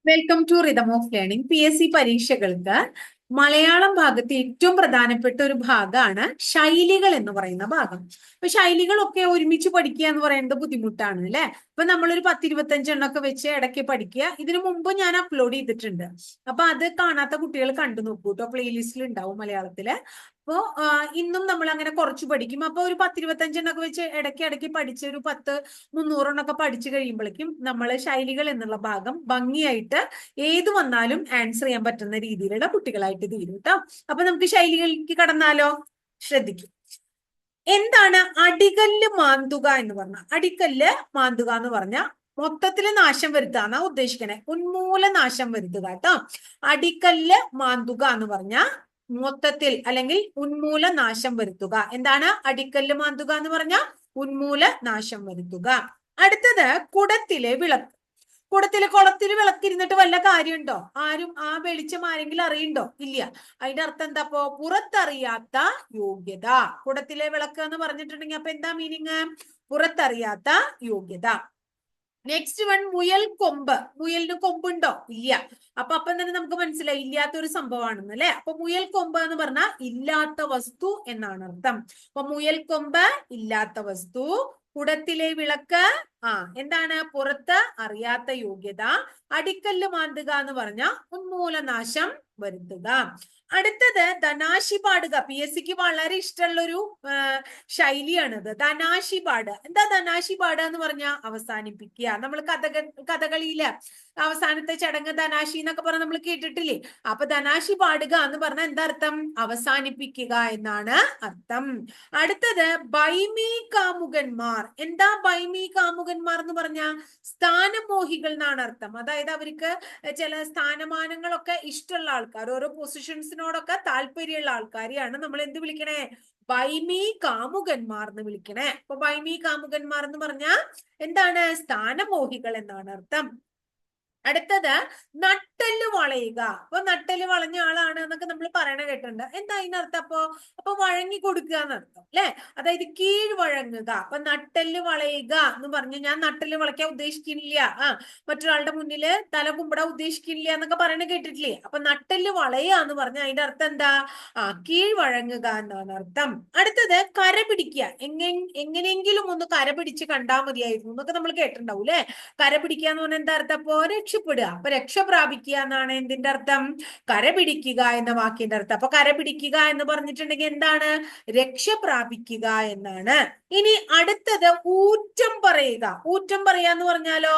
Welcome to rhythm of learning. PSC പരീക്ഷകൾക്ക് മലയാളം ഭാഗത്ത് ഏറ്റവും പ്രധാനപ്പെട്ട ഒരു ഭാഗമാണ് ശൈലികൾ എന്ന് പറയുന്ന ഭാഗം. അപ്പൊ ശൈലികളൊക്കെ ഒരുമിച്ച് പഠിക്കുക എന്ന് പറയുന്നത് ബുദ്ധിമുട്ടാണ് അല്ലെ. അപ്പൊ നമ്മളൊരു 10-25 വെച്ച് ഇടയ്ക്ക് പഠിക്കുക. ഇതിനു മുമ്പ് ഞാൻ അപ്ലോഡ് ചെയ്തിട്ടുണ്ട്. അപ്പൊ അത് കാണാത്ത കുട്ടികൾ കണ്ടു നോക്കൂ കേട്ടോ. പ്ലേലിസ്റ്റിൽ ഉണ്ടാവും മലയാളത്തില്. അപ്പോ ഇന്നും നമ്മൾ അങ്ങനെ കുറച്ച് പഠിക്കും. അപ്പൊ ഒരു 10-25 വെച്ച് ഇടയ്ക്ക് പഠിച്ച് ഒരു 10-300 പഠിച്ചു കഴിയുമ്പോഴേക്കും നമ്മൾ ശൈലികൾ എന്നുള്ള ഭാഗം ഭംഗിയായിട്ട് ഏത് വന്നാലും ആൻസർ ചെയ്യാൻ പറ്റുന്ന രീതിയിലുള്ള കുട്ടികളായിട്ട് തീരും കേട്ടോ. അപ്പൊ നമുക്ക് ശൈലികളിലേക്ക് കടന്നാലോ. ശ്രദ്ധിക്കും. എന്താണ് അടികല്ല് മാന്തുക എന്ന് പറഞ്ഞ? അടിക്കല്ല് മാന്തുക എന്ന് പറഞ്ഞ മൊത്തത്തില് നാശം വരുത്തുക എന്നാ ഉദ്ദേശിക്കണേ. ഉന്മൂല നാശം വരുത്തുക കേട്ടോ. അടിക്കല്ല് മാന്തുക എന്ന് പറഞ്ഞ മൊത്തത്തിൽ അല്ലെങ്കിൽ ഉന്മൂല നാശം വരുത്തുക. എന്താണ് അടിക്കല്ല് മാന്തുക എന്ന് പറഞ്ഞ? ഉന്മൂല നാശം വരുത്തുക. അടുത്തത് കുടത്തിലെ വിളക്ക്. കുളത്തില് വിളക്കിരുന്നിട്ട് വല്ല കാര്യമുണ്ടോ? ആരും ആ വെളിച്ചം ആരെങ്കിലും അറിയണ്ടോ? ഇല്ല. അതിന്റെ അർത്ഥം എന്താ? പുറത്തറിയാത്ത യോഗ്യത. കുടത്തിലെ വിളക്ക് എന്ന് പറഞ്ഞിട്ടുണ്ടെങ്കിൽ അപ്പൊ എന്താ മീനിങ്? പുറത്തറിയാത്ത യോഗ്യത. നെക്സ്റ്റ് വൺ മുയൽ കൊമ്പ്. മുയലിന് കൊമ്പുണ്ടോ? ഇല്ല. അപ്പം തന്നെ നമുക്ക് മനസ്സിലായി ഇല്ലാത്ത ഒരു സംഭവമാണെന്ന് അല്ലെ. അപ്പൊ മുയൽ കൊമ്പ് എന്ന് പറഞ്ഞാൽ ഇല്ലാത്ത വസ്തു എന്നാണ് അർത്ഥം. അപ്പൊ മുയൽ കൊമ്പ് ഇല്ലാത്ത വസ്തു. കുടത്തിലെ വിളക്ക് എന്താണ്? പുറത്ത് അറിയാത്ത യോഗ്യത. അടിക്കല്ല് മാന്തുക എന്ന് പറഞ്ഞ ഉന്മൂലനാശം വരുത്തുക. അടുത്തത് ധനാശി പാടുക. PSCക്ക് വളരെ ഇഷ്ടമുള്ളൊരു ശൈലിയാണിത്. ധനാശി പാടുക. എന്താ ധനാശി പാടുക എന്ന് പറഞ്ഞാൽ അവസാനിപ്പിക്കുക. നമ്മൾ കഥകളിയില് അവസാനത്തെ ചടങ്ങ് ധനാശി എന്നൊക്കെ പറഞ്ഞ് നമ്മൾ കേട്ടിട്ടില്ലേ? അപ്പൊ ധനാശി പാടുക എന്ന് പറഞ്ഞാൽ എന്താ അർത്ഥം? അവസാനിപ്പിക്കുക എന്നാണ് അർത്ഥം. അടുത്തത് ബൈമി കാമുകന്മാർ. എന്താ ബൈമി കാമുകന്മാർ എന്ന് പറഞ്ഞ? സ്ഥാനമോഹികൾ എന്നാണ് അർത്ഥം. അതായത് അവർക്ക് ചില സ്ഥാനമാനങ്ങളൊക്കെ ഇഷ്ടമുള്ള ആൾക്കാർ, ഓരോ പൊസിഷൻസിനോടൊക്കെ താല്പര്യമുള്ള ആൾക്കാരെയാണ് നമ്മൾ എന്ത് വിളിക്കണേ? ബൈമി കാമുകന്മാർ എന്ന് വിളിക്കണേ. അപ്പൊ ബൈമി കാമുകന്മാർ എന്ന് പറഞ്ഞാൽ എന്താണ്? സ്ഥാനമോഹികൾ എന്നാണ് അർത്ഥം. അടുത്തത് നട്ടെല്ല് വളയുക. അപ്പൊ നട്ടെല്ല് വളഞ്ഞ ആളാണ് എന്നൊക്കെ നമ്മൾ പറയണ കേട്ടിട്ടുണ്ട്. എന്താ അതിനർത്ഥം? അപ്പൊ വഴങ്ങി കൊടുക്കുക എന്നർത്ഥം അല്ലെ. അതായത് കീഴ്വഴങ്ങുക. അപ്പൊ നട്ടെല്ല് വളയുക എന്ന് പറഞ്ഞു ഞാൻ നട്ടെല്ല് വളയ്ക്കാൻ ഉദ്ദേശിക്കുന്നില്ല, മറ്റൊരാളുടെ മുന്നില് തല കുമ്പിടാൻ ഉദ്ദേശിക്കുന്നില്ല എന്നൊക്കെ പറയണ കേട്ടിട്ടില്ലേ? അപ്പൊ നട്ടെല്ല് വളയുക എന്ന് പറഞ്ഞ അതിന്റെ അർത്ഥം എന്താ? കീഴ്വഴങ്ങുക എന്നാണ് അർത്ഥം. അടുത്തത് കര പിടിക്കുക. എങ്ങനെയെങ്കിലും ഒന്ന് കര പിടിച്ച് കണ്ടാൽ മതിയായിരുന്നു എന്നൊക്കെ നമ്മൾ കേട്ടിട്ടുണ്ടാവും അല്ലെ. കര പിടിക്കുക എന്ന് പറഞ്ഞാൽ എന്താ അർത്ഥം? അപ്പോ രക്ഷപ്പെടുക. അപ്പൊ രക്ഷ പ്രാപിക്കുക എന്നാണ് എന്തിന്റെ അർത്ഥം? കര പിടിക്കുക എന്ന വാക്കിന്റെ അർത്ഥം. അപ്പൊ കര പിടിക്കുക എന്ന് പറഞ്ഞിട്ടുണ്ടെങ്കിൽ എന്താണ്? രക്ഷ പ്രാപിക്കുക എന്നാണ്. ഇനി അടുത്തത് ഊറ്റം പറയുക. ഊറ്റം പറയുക എന്ന് പറഞ്ഞാലോ,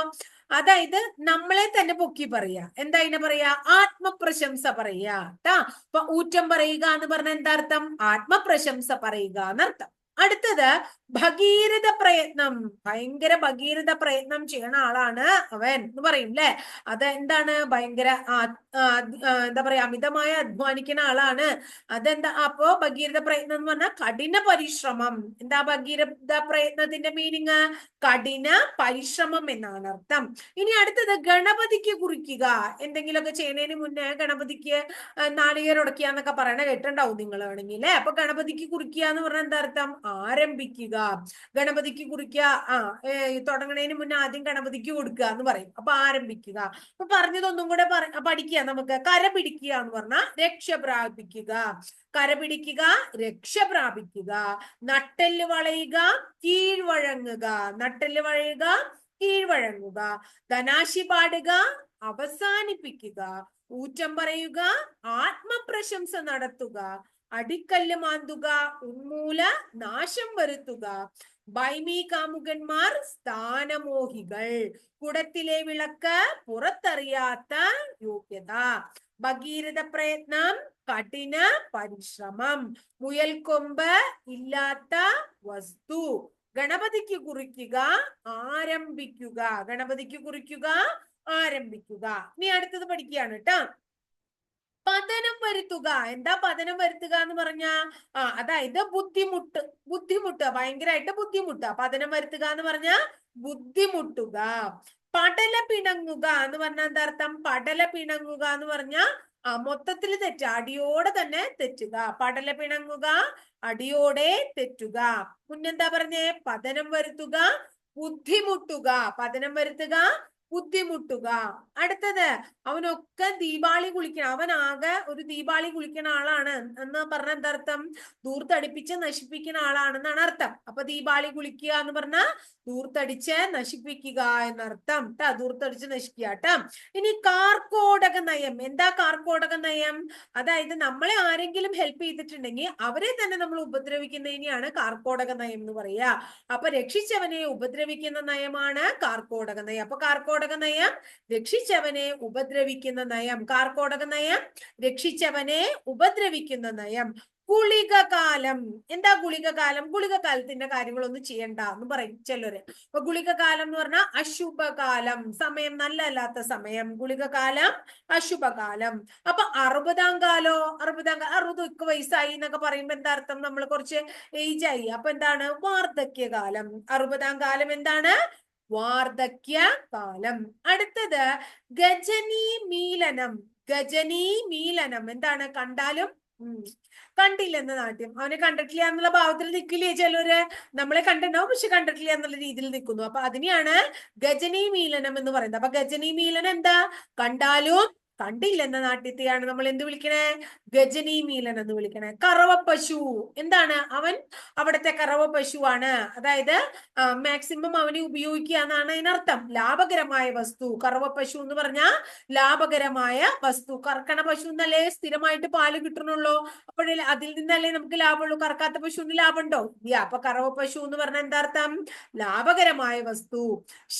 അതായത് നമ്മളെ തന്നെ പൊക്കി പറയാ. എന്താ അതിനെ പറയാ? ആത്മപ്രശംസ പറയാ ട്ടാ. അപ്പൊ ഊറ്റം പറയുക എന്ന് പറഞ്ഞ എന്താ അർത്ഥം? ആത്മപ്രശംസ പറയുക എന്നർത്ഥം. അടുത്തത് ഭഗീരഥ പ്രയത്നം. ഭയങ്കര ഭഗീരഥ പ്രയത്നം ചെയ്യണ ആളാണ് അവൻ എന്ന് പറയും അല്ലെ. അത് എന്താണ്? ഭയങ്കര എന്താ പറയാ, അമിതമായ അധ്വാനിക്കുന്ന ആളാണ്. അതെന്താ? അപ്പോ ഭഗീരഥ പ്രയത്നം എന്ന് പറഞ്ഞാൽ കഠിന പരിശ്രമം. എന്താ ഭഗീരഥ പ്രയത്നത്തിന്റെ മീനിങ്? കഠിന പരിശ്രമം എന്നാണ് അർത്ഥം. ഇനി അടുത്തത് ഗണപതിക്ക് കുറിക്കുക. എന്തെങ്കിലുമൊക്കെ ചെയ്യുന്നതിന് മുന്നേ ഗണപതിക്ക് നാളികേരം ഉടക്കുക എന്നൊക്കെ പറയണ കേട്ടിട്ടുണ്ടാവും നിങ്ങൾ വേണമെങ്കിൽ അല്ലെ. അപ്പൊ ഗണപതിക്ക് കുറിക്കുക എന്ന് പറഞ്ഞാൽ എന്താ അർത്ഥം? ആരംഭിക്കുക. ഗണപതിക്ക് കുറിക്കുക. തുടങ്ങണതിന് മുന്നേ ആദ്യം ഗണപതിക്ക് കൊടുക്കുക എന്ന് പറയും. അപ്പൊ ആരംഭിക്കുക. അപ്പൊ പറഞ്ഞതൊന്നും കൂടെ പഠിക്കുക നമുക്ക്. കര പിടിക്കുക എന്ന് പറഞ്ഞാൽ രക്ഷ പ്രാപിക്കുക. കര പിടിക്കുക, രക്ഷ പ്രാപിക്കുക. നട്ടെല്ല് വളയുക, കീഴ്വഴങ്ങുക. നട്ടെല്ല് വളയുക, കീഴ്വഴങ്ങുക. ധനാശി പാടുക, അവസാനിപ്പിക്കുക. ഊറ്റം പറയുക, ആത്മപ്രശംസ നടത്തുക. അടിക്കല്ല് മാന്തുക, ഉന്മൂല നാശം വരുത്തുക. ബൈമി കാമുകന്മാർ സ്ഥാനമോഹികൾ. കുടത്തിലെ വിളക്ക് പുറത്തറിയാത്ത യോഗ്യത. ഭഗീരഥ പ്രയത്നം കഠിന പരിശ്രമം. മുയൽക്കൊമ്പ് ഇല്ലാത്ത വസ്തു. ഗണപതിക്ക് കുറിക്കുക, ആരംഭിക്കുക. ഗണപതിക്ക് കുറിക്കുക, ആരംഭിക്കുക. ഇനി അടുത്തത് പഠിക്കുകയാണ് കേട്ടോ. പതനം വരുത്തുക. എന്താ പതനം വരുത്തുക എന്ന് പറഞ്ഞ? അതായത് ബുദ്ധിമുട്ട് ഭയങ്കരമായിട്ട് ബുദ്ധിമുട്ടുക. പതനം വരുത്തുക എന്ന് പറഞ്ഞ ബുദ്ധിമുട്ടുക. പടല പിണങ്ങുക എന്ന് പറഞ്ഞാൽ എന്താ അർത്ഥം? പടല പിണങ്ങുക എന്ന് പറഞ്ഞ മൊത്തത്തിൽ തെറ്റുക, അടിയോടെ തന്നെ തെറ്റുക. പടല പിണങ്ങുക, അടിയോടെ തെറ്റുക. മുന്നെന്താ പറഞ്ഞേ? പതനം വരുത്തുക, ബുദ്ധിമുട്ടുക. പതനം വരുത്തുക, ബുദ്ധിമുട്ടുക. അടുത്തത് അവനൊക്കെ ദീപാവലി കുളിക്കണം, അവൻ ആകെ ഒരു ദീപാവലി കുളിക്കുന്ന ആളാണ് എന്ന് പറഞ്ഞ എന്തർത്ഥം? ധൂർത്തടിപ്പിച്ച് നശിപ്പിക്കുന്ന ആളാണെന്നാണ് അർത്ഥം. അപ്പൊ ദീപാവലി കുളിക്കുക എന്ന് പറഞ്ഞാൽ ധൂർത്തടിച്ച് നശിപ്പിക്കുക എന്നർത്ഥം ട്ടാ, ധൂർത്തടിച്ച് നശിക്കുക ട്ടാ. ഇനി കാർക്കോടക നയം. എന്താ കാർക്കോടക നയം? അതായത് നമ്മളെ ആരെങ്കിലും ഹെൽപ്പ് ചെയ്തിട്ടുണ്ടെങ്കിൽ അവരെ തന്നെ നമ്മൾ ഉപദ്രവിക്കുന്നതിനെയാണ് കാർക്കോടക നയം എന്ന് പറയുക. അപ്പൊ രക്ഷിച്ചവനെ ഉപദ്രവിക്കുന്ന നയമാണ് കാർക്കോടക നയം. അപ്പൊ കാർക്കോടക നയം രക്ഷിച്ചവനെ ഉപദ്രവിക്കുന്ന നയം. കാർക്കോടക നയം രക്ഷിച്ചവനെ ഉപദ്രവിക്കുന്ന നയം. ഗുളികകാലം. എന്താ ഗുളികകാലം? ഗുളികകാലത്തിന്റെ കാര്യങ്ങളൊന്നും ചെയ്യണ്ട എന്ന് പറയും ചിലര്. അപ്പൊ ഗുളികകാലം എന്ന് പറഞ്ഞാൽ അശുഭകാലം, സമയം നല്ലല്ലാത്ത സമയം, ഗുളികകാലം അശുഭകാലം. അപ്പൊ 60-ാം കാലോ? 60 വയസ്സായി എന്നൊക്കെ പറയുമ്പോ എന്താ അർത്ഥം? നമ്മൾ കുറച്ച് ഏജ് ആയി. അപ്പൊ എന്താണ്? വാർദ്ധക്യകാലം. 60-ാം കാലം എന്താണ്? വാർദ്ധക്യകാലം. അടുത്തത് ഗജനി മീലനം. ഗജനി മീലനം എന്താണ്? കണ്ടാലും കണ്ടില്ലെന്ന നാട്യം. അവനെ കണ്ടിട്ടില്ല എന്നുള്ള ഭാവത്തിൽ നിൽക്കില്ലേ ചിലര്? നമ്മളെ കണ്ടിട്ടുണ്ടാവും പക്ഷെ കണ്ടിട്ടില്ല എന്നുള്ള രീതിയിൽ നിൽക്കുന്നു. അപ്പൊ അതിനെയാണ് ഗജനി മീലനം എന്ന് പറയുന്നത്. അപ്പൊ ഗജനി മീലനം എന്താ? കണ്ടാലും കണ്ടില്ലെന്ന നാട്യത്തെയാണ് നമ്മൾ എന്ത് വിളിക്കണേ? ഗജനി മീലൻ എന്ന് വിളിക്കണേ. കറവ പശു. എന്താണ്? അവൻ അവിടുത്തെ കറവ പശുവാണ്. അതായത് മാക്സിമം അവനെ ഉപയോഗിക്കുക എന്നാണ് അതിനർത്ഥം. ലാഭകരമായ വസ്തു. കറവ പശു എന്ന് പറഞ്ഞാൽ ലാഭകരമായ വസ്തു. കറക്കണ പശു എന്നല്ലേ സ്ഥിരമായിട്ട് പാല് കിട്ടണുള്ളൂ? അപ്പോഴേ അതിൽ നിന്നല്ലേ നമുക്ക് ലാഭമുള്ളൂ. കറക്കാത്ത പശുവിന് ലാഭമുണ്ടോ? ഇല്ല. അപ്പൊ കറവ പശു എന്ന് പറഞ്ഞാൽ എന്താ അർത്ഥം? ലാഭകരമായ വസ്തു.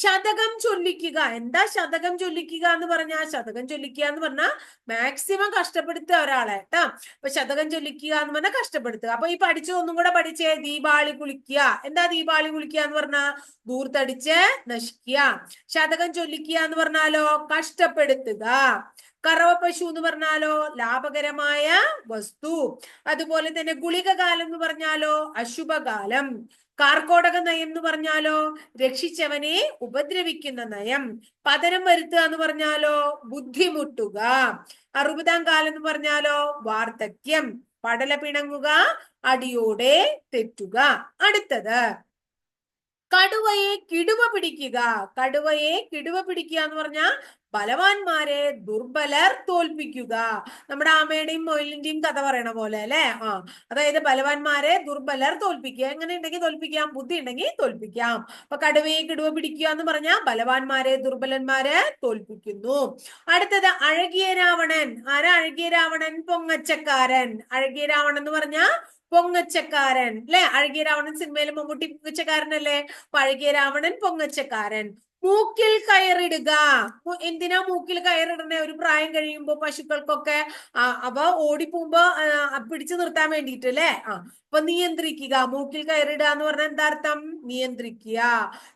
ശതകം ചൊല്ലിക്കുക. എന്താ ശതകം ചൊല്ലിക്കുക എന്ന് പറഞ്ഞാൽ? ശതകം ചൊല്ലിക്കുക എന്ന് പറഞ്ഞാൽ മാക്സിമം കഷ്ടപ്പെടുത്തുക ഒരാളെ ട്ടാ. അപ്പൊ ശതകം ചൊല്ലിക്കുക എന്ന് പറഞ്ഞാൽ കഷ്ടപ്പെടുത്തുക. അപ്പൊ ഈ പഠിച്ച ഒന്നും കൂടെ പഠിച്ചേ. ദീപാവലി കുളിക്കുക. എന്താ ദീപാവലി കുളിക്കുക എന്ന് പറഞ്ഞാൽ? ധൂർത്തടിച്ച് നശിക്കുക. ശതകം ചൊല്ലിക്കുക എന്ന് പറഞ്ഞാലോ? കഷ്ടപ്പെടുത്തുക. കറവ പശു എന്ന് പറഞ്ഞാലോ? ലാഭകരമായ വസ്തു. അതുപോലെ തന്നെ ഗുളികകാലം എന്ന് പറഞ്ഞാലോ? അശുഭകാലം. കാർക്കോടക നയം എന്ന് പറഞ്ഞാലോ? രക്ഷിച്ചവനെ ഉപദ്രവിക്കുന്ന നയം. പതനം വരുത്തുക എന്ന് പറഞ്ഞാലോ? ബുദ്ധിമുട്ടുക. 60-ാം കാലം എന്ന് പറഞ്ഞാലോ? വാർദ്ധക്യം. പടല പിണങ്ങുക, അടിയോടെ തെറ്റുക. അടുത്തത് കടുവയെ കിടുവ പിടിക്കുക. കടുവയെ കിടുവ പിടിക്കുക എന്ന് പറഞ്ഞാൽ ബലവാന്മാരെ ദുർബലർ തോൽപ്പിക്കുക. നമ്മുടെ ആമയുടെയും മൊയിലിന്റെയും കഥ പറയണ പോലെ അല്ലെ? അതായത് ബലവാന്മാരെ ദുർബലർ തോൽപ്പിക്കുക. എങ്ങനെ ഉണ്ടെങ്കിൽ തോൽപ്പിക്കാം? ബുദ്ധി ഉണ്ടെങ്കിൽ തോൽപ്പിക്കാം. അപ്പൊ കടുവയെ കിടുവ പിടിക്കുക എന്ന് പറഞ്ഞാൽ ബലവാന്മാരെ ദുർബലന്മാരെ തോൽപ്പിക്കുന്നു. അടുത്തത് അഴകിയ രാവണൻ. ആരാ അഴകിയ രാവണൻ? പൊങ്ങച്ചക്കാരൻ. അഴകിയ രാവണൻ എന്ന് പറഞ്ഞാൽ പൊങ്ങച്ചക്കാരൻ അല്ലെ? അഴകിയ രാവണൻ സിനിമയിൽ മമ്മൂട്ടി പൊങ്ങച്ചക്കാരനല്ലേ? അഴകിയ രാവണൻ പൊങ്ങച്ചക്കാരൻ. മൂക്കിൽ കയറിടുക. എന്തിനാ മൂക്കിൽ കയറിടണേ? ഒരു പ്രായം കഴിയുമ്പോ പശുക്കൾക്കൊക്കെ അവ ഓടിപ്പോകുമ്പോ പിടിച്ചു നിർത്താൻ വേണ്ടിയിട്ട് അല്ലേ? അപ്പൊ നിയന്ത്രിക്കുക. മൂക്കിൽ കയറിടുക എന്ന് പറഞ്ഞാൽ എന്താ അർത്ഥം? നിയന്ത്രിക്കുക.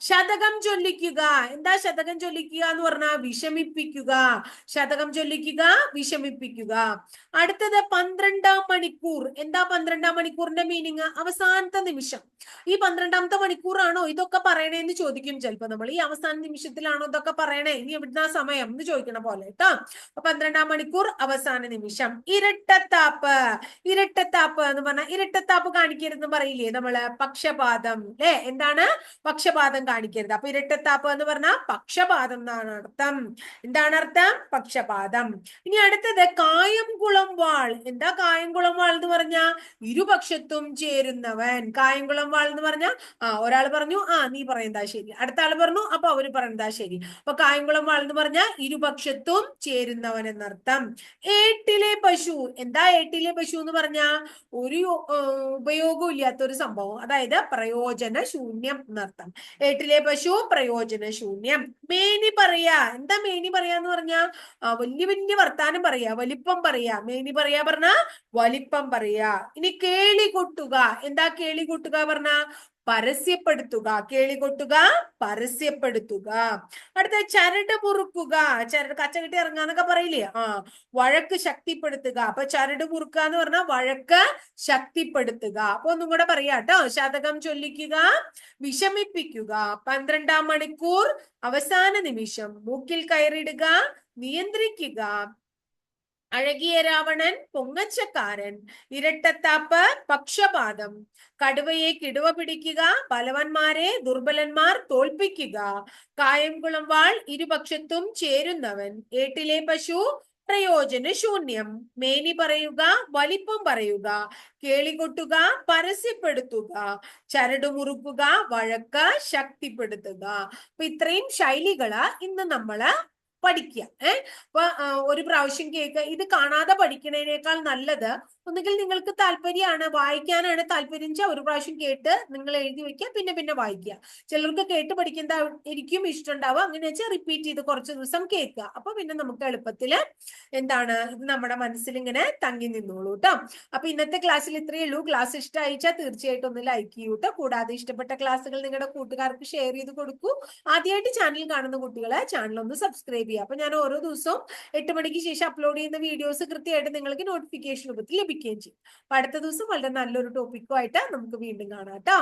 ശതകം ചൊല്ലിക്കുക. എന്താ ശതകം ചൊല്ലിക്കുക എന്ന് പറഞ്ഞാൽ? വിഷമിപ്പിക്കുക. ശതകം ചൊല്ലിക്കുക, വിഷമിപ്പിക്കുക. അടുത്തത് 12-ാം മണിക്കൂർ. എന്താ 12-ാം മണിക്കൂറിന്റെ മീനിങ്? അവസാനത്തെ നിമിഷം. ഈ 12-ാമത്തെ മണിക്കൂറാണോ ഇതൊക്കെ പറയണേന്ന് ചോദിക്കും ചിലപ്പോ നമ്മൾ. ഈ അവസാന നിമിഷത്തിലാണോ ഇതൊക്കെ പറയണേ? ഇനി എവിടുന്ന സമയം എന്ന് ചോദിക്കണ പോലെ കേട്ടോ. അപ്പൊ 12-ാം മണിക്കൂർ അവസാന നിമിഷം. ഇരട്ടത്താപ്പ്. ഇരട്ടത്താപ്പ് എന്ന് പറഞ്ഞാൽ ഇരട്ടത്താപ്പ് കാണിക്കരുതെന്ന് പറയില്ലേ നമ്മള്? പക്ഷപാതം അല്ലെ? എന്താണ്? പക്ഷപാതം കാണിക്കരുത്. അപ്പൊ ഇരട്ടത്താപ്പ് എന്ന് പറഞ്ഞാൽ പക്ഷപാതം എന്നാണ് അർത്ഥം. എന്താണ് അർത്ഥം? പക്ഷപാതം. ഇനി അടുത്തത് കായംകുളം വാൾ. എന്താ കായംകുളം വാൾ എന്ന് പറഞ്ഞാൽ? ഇരുപക്ഷത്തും ചേരുന്നവൻ. കായംകുളം വാൾ എന്ന് പറഞ്ഞാൽ ഒരാൾ പറഞ്ഞു നീ പറയുന്നതാ ശരി, അടുത്ത ആൾ പറഞ്ഞു അപ്പൊ അവര് പറയുന്നതാ ശരി. അപ്പൊ കായംകുളം വാൾ എന്ന് പറഞ്ഞാൽ ഇരുപക്ഷത്തും ചേരുന്നവൻ എന്നർത്ഥം. ഏട്ടിലെ പശു. എന്താ ഏട്ടിലെ പശു എന്ന് പറഞ്ഞാ? ഒരു ഉപയോഗവും ഇല്ലാത്ത ഒരു സംഭവം, അതായത് പ്രയോജന ശൂന്യം എന്നർത്ഥം. ഏട്ടിലെ പശു പ്രയോജന ശൂന്യം. മേനി പറയാ. എന്താ മേനി പറയാന്ന് പറഞ്ഞാ? വലിയ വലിയ വർത്താനം പറയാ, വലിപ്പം പറയാ. മേനി പറയാ പറഞ്ഞാ വലിപ്പം പറയാ. ഇനി കേളി കൊട്ടുക. എന്താ കേളി കൊട്ടുക പറഞ്ഞാ? പരസ്യപ്പെടുത്തുക. കേളി കൊട്ടുക, പരസ്യപ്പെടുത്തുക. അടുത്ത ചരട് മുറുക്കുക. ചരട് കച്ച കെട്ടി ഇറങ്ങാന്നൊക്കെ പറയില്ലേ? വഴക്ക് ശക്തിപ്പെടുത്തുക. അപ്പൊ ചരട് മുറുക്കുക എന്ന് പറഞ്ഞാൽ വഴക്ക് ശക്തിപ്പെടുത്തുക. അപ്പൊ ഒന്നും കൂടെ പറയാ കേട്ടോ. ശതകം ചൊല്ലിക്കുക, വിഷമിപ്പിക്കുക, 12-ാം മണിക്കൂർ അവസാന നിമിഷം, മൂക്കിൽ കയറിടുക, നിയന്ത്രിക്കുക, അഴകിയ രാവണൻ, പൊങ്ങച്ചക്കാരൻ, ഇരട്ടത്താപ്പ്, പക്ഷപാതം, കടുവയെ കിടുവ പിടിക്കുക, ബലവന്മാരെ ദുർബലന്മാർ തോൽപ്പിക്കുക, കായംകുളം വാൾ, ഇരുപക്ഷത്തും ചേരുന്നവൻ, ഏട്ടിലെ പശു, പ്രയോജന ശൂന്യം, മേനി പറയുക, വലിപ്പം പറയുക, കേളികൊട്ടുക, പരസ്യപ്പെടുത്തുക, ചരടുമുറുക്കുക, വഴക്ക്, ശക്തിപ്പെടുത്തുക. അപ്പൊ ഇത്രയും ശൈലികള് ഇന്ന് നമ്മള് പഠിക്കുക. അപ്പൊ ഒരു പ്രാവശ്യം കേൾക്കുക. ഇത് കാണാതെ പഠിക്കുന്നതിനേക്കാൾ നല്ലത് ഒന്നുകിൽ നിങ്ങൾക്ക് താല്പര്യമാണ്, വായിക്കാനാണ് താല്പര്യം വെച്ചാൽ ഒരു പ്രാവശ്യം കേട്ട് നിങ്ങൾ എഴുതി വെക്കുക, പിന്നെ പിന്നെ വായിക്കുക. ചിലർക്ക് കേട്ട് പഠിക്കുന്ന എനിക്കും ഇഷ്ടമുണ്ടാവുക. അങ്ങനെ വെച്ചാൽ റിപ്പീറ്റ് ചെയ്ത് കുറച്ച് ദിവസം കേൾക്കുക. അപ്പൊ പിന്നെ നമുക്ക് എളുപ്പത്തില് എന്താണ് ഇത് നമ്മുടെ മനസ്സിൽ ഇങ്ങനെ തങ്ങി നിന്നോളൂ കേട്ടോ. അപ്പൊ ഇന്നത്തെ ക്ലാസ്സിൽ ഇത്രയേ ഉള്ളൂ. ക്ലാസ് ഇഷ്ടമായിച്ചാൽ തീർച്ചയായിട്ടും ഒന്ന് ലൈക്ക് ചെയ്യൂ കേട്ടോ. കൂടാതെ ഇഷ്ടപ്പെട്ട ക്ലാസ്സുകൾ നിങ്ങളുടെ കൂട്ടുകാർക്ക് ഷെയർ ചെയ്ത് കൊടുക്കൂ. ആദ്യമായിട്ട് ചാനൽ കാണുന്ന കുട്ടികളെ ചാനൽ ഒന്ന് സബ്സ്ക്രൈബ് ചെയ്യുക. അപ്പൊ ഞാൻ ഓരോ ദിവസവും 8 മണിക്ക് ശേഷം അപ്ലോഡ് ചെയ്യുന്ന വീഡിയോസ് കൃത്യമായിട്ട് നിങ്ങൾക്ക് നോട്ടിഫിക്കേഷൻ രൂപത്തിൽ ലഭിക്കുകയും ചെയ്യും. അപ്പൊ അടുത്ത ദിവസം വളരെ നല്ലൊരു ടോപ്പിക്കുമായിട്ട് നമുക്ക് വീണ്ടും കാണാം കേട്ടോ.